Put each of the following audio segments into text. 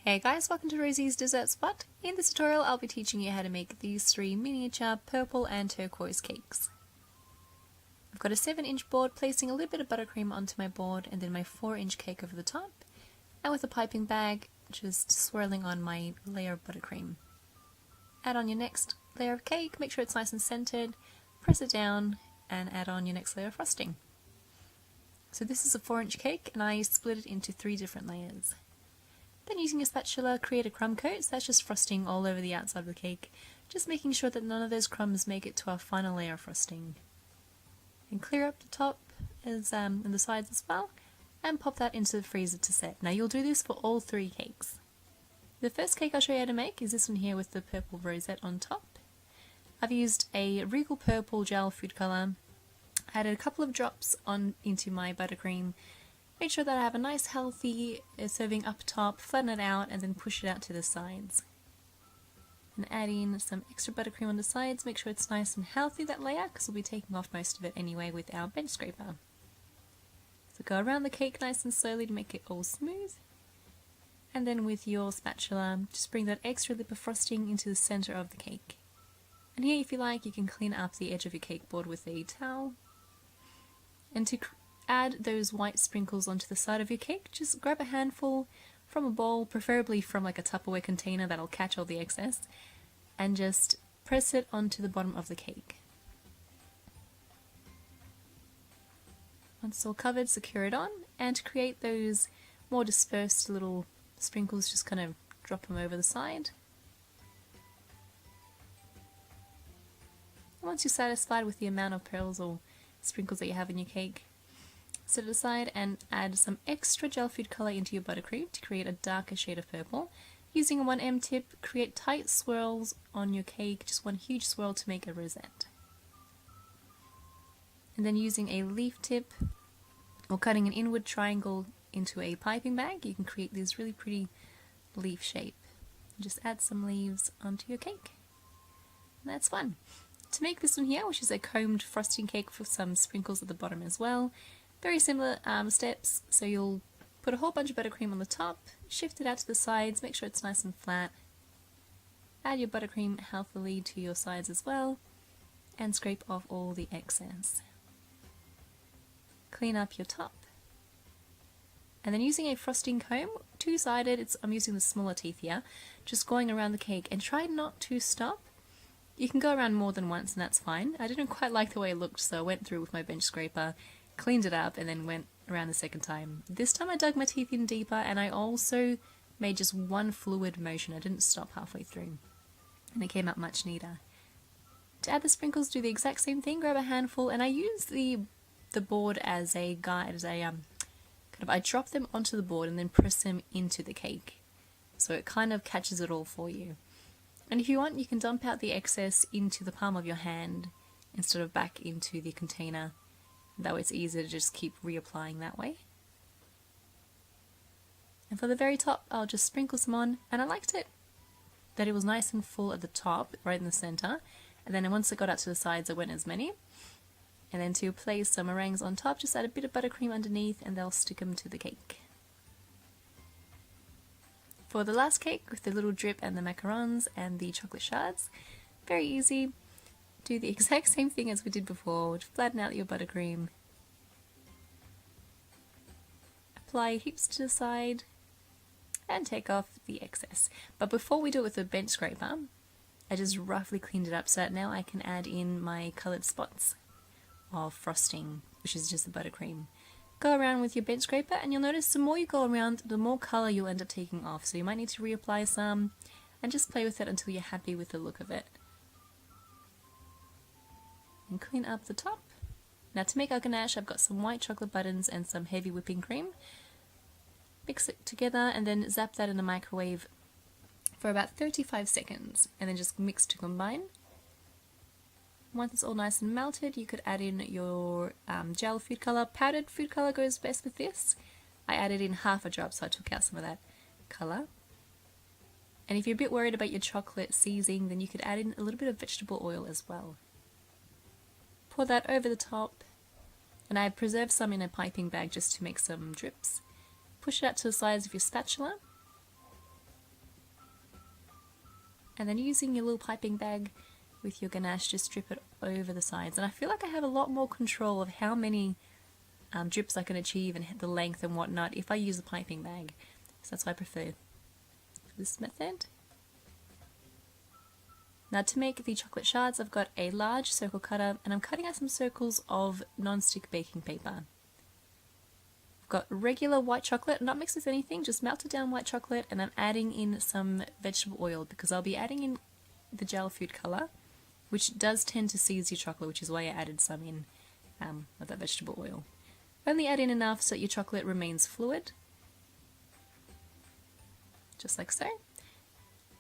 Hey guys, welcome to Rosie's Dessert Spot. In this tutorial I'll be teaching you how to make these three miniature purple and turquoise cakes. I've got a 7-inch board, placing a little bit of buttercream onto my board and then my 4-inch cake over the top, and with a piping bag just swirling on my layer of buttercream. Add on your next layer of cake, make sure it's nice and centered, press it down and add on your next layer of frosting. So this is a 4-inch cake and I split it into 3 different layers. Then using a spatula, create a crumb coat, so that's just frosting all over the outside of the cake, just making sure that none of those crumbs make it to our final layer of frosting. And clear up the top and the sides as well, and pop that into the freezer to set. Now you'll do this for all 3 cakes. The first cake I'll show you how to make is this one here with the purple rosette on top. I've used a Regal Purple gel food colour, added a couple of drops into my buttercream. Make sure that I have a nice healthy serving up top, flatten it out and then push it out to the sides. And add in some extra buttercream on the sides, make sure it's nice and healthy, that layer, because we'll be taking off most of it anyway with our bench scraper. So go around the cake nice and slowly to make it all smooth. And then with your spatula, just bring that extra lip of frosting into the center of the cake. And here, if you like, you can clean up the edge of your cake board with a towel. And to add those white sprinkles onto the side of your cake, just grab a handful from a bowl, preferably from like a Tupperware container that'll catch all the excess, and just press it onto the bottom of the cake. Once it's all covered, secure it on, and to create those more dispersed little sprinkles, just kind of drop them over the side. Once you're satisfied with the amount of pearls or sprinkles that you have in your cake, set it aside and add some extra gel food colour into your buttercream to create a darker shade of purple. Using a 1M tip, create tight swirls on your cake, just one huge swirl to make a rosette. And then using a leaf tip or cutting an inward triangle into a piping bag, you can create this really pretty leaf shape. Just add some leaves onto your cake. And that's fun. To make this one here, which is a combed frosting cake with some sprinkles at the bottom as well, very similar steps. So you'll put a whole bunch of buttercream on the top, shift it out to the sides, make sure it's nice and flat, add your buttercream healthily to your sides as well, and scrape off all the excess. Clean up your top. And then using a frosting comb, 2-sided, I'm using the smaller teeth here, just going around the cake, and try not to stop. You can go around more than once and that's fine. I didn't quite like the way it looked, so I went through with my bench scraper, cleaned it up, and then went around the second time. This time I dug my teeth in deeper, and I also made just one fluid motion. I didn't stop halfway through, and it came out much neater. To add the sprinkles, do the exact same thing. Grab a handful, and I use the board as a guide, I drop them onto the board and then press them into the cake, so it kind of catches it all for you. And if you want, you can dump out the excess into the palm of your hand instead of back into the container. That way it's easier to just keep reapplying that way. And for the very top, I'll just sprinkle some on, and I liked it that it was nice and full at the top, right in the center, and then once it got out to the sides, I went as many. And then to place some meringues on top, just add a bit of buttercream underneath and they'll stick them to the cake. For the last cake, with the little drip and the macarons and the chocolate shards, very easy. Do the exact same thing as we did before, which flatten out your buttercream. Apply heaps to the side and take off the excess. But before we do it with the bench scraper, I just roughly cleaned it up so that now I can add in my coloured spots of frosting, which is just the buttercream. Go around with your bench scraper and you'll notice the more you go around, the more colour you'll end up taking off. So you might need to reapply some and just play with it until you're happy with the look of it. And clean up the top. Now to make our ganache, I've got some white chocolate buttons and some heavy whipping cream. Mix it together and then zap that in the microwave for about 35 seconds and then just mix to combine. Once it's all nice and melted, you could add in your gel food colour. Powdered food colour goes best with this. I added in half a drop, so I took out some of that colour. And if you're a bit worried about your chocolate seizing, then you could add in a little bit of vegetable oil as well. Pour that over the top, and I preserved some in a piping bag just to make some drips. Push it out to the sides of your spatula, And then using your little piping bag with your ganache, just drip it over the sides. And I feel like I have a lot more control of how many drips I can achieve and the length and whatnot if I use a piping bag. So that's why I prefer this method. Now to make the chocolate shards, I've got a large circle cutter and I'm cutting out some circles of non-stick baking paper. I've got regular white chocolate, not mixed with anything, just melted down white chocolate, and I'm adding in some vegetable oil because I'll be adding in the gel food color, which does tend to seize your chocolate, which is why I added some in with that vegetable oil. Only add in enough so your chocolate remains fluid, just like so.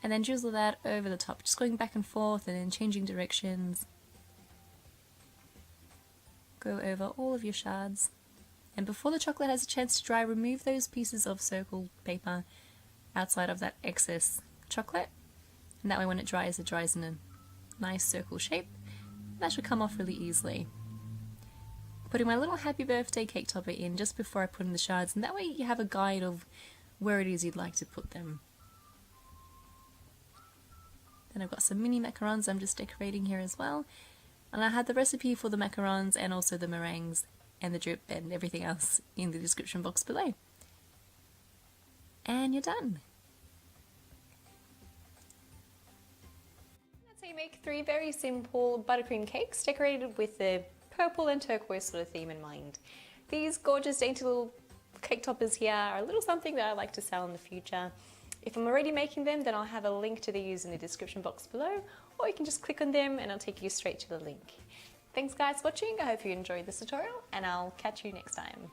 And then drizzle that over the top, just going back and forth and then changing directions. Go over all of your shards. And before the chocolate has a chance to dry, remove those pieces of circle paper outside of that excess chocolate. And that way when it dries in a nice circle shape. That should come off really easily. Putting my little happy birthday cake topper in just before I put in the shards, and that way you have a guide of where it is you'd like to put them. Then I've got some mini macarons I'm just decorating here as well. And I had the recipe for the macarons and also the meringues and the drip and everything else in the description box below. And you're done. That's how you make 3 very simple buttercream cakes decorated with the purple and turquoise sort of theme in mind. These gorgeous dainty little cake toppers here are a little something that I like to sell in the future. If I'm already making them, then I'll have a link to these in the description box below, or you can just click on them and I'll take you straight to the link. Thanks guys for watching, I hope you enjoyed this tutorial and I'll catch you next time.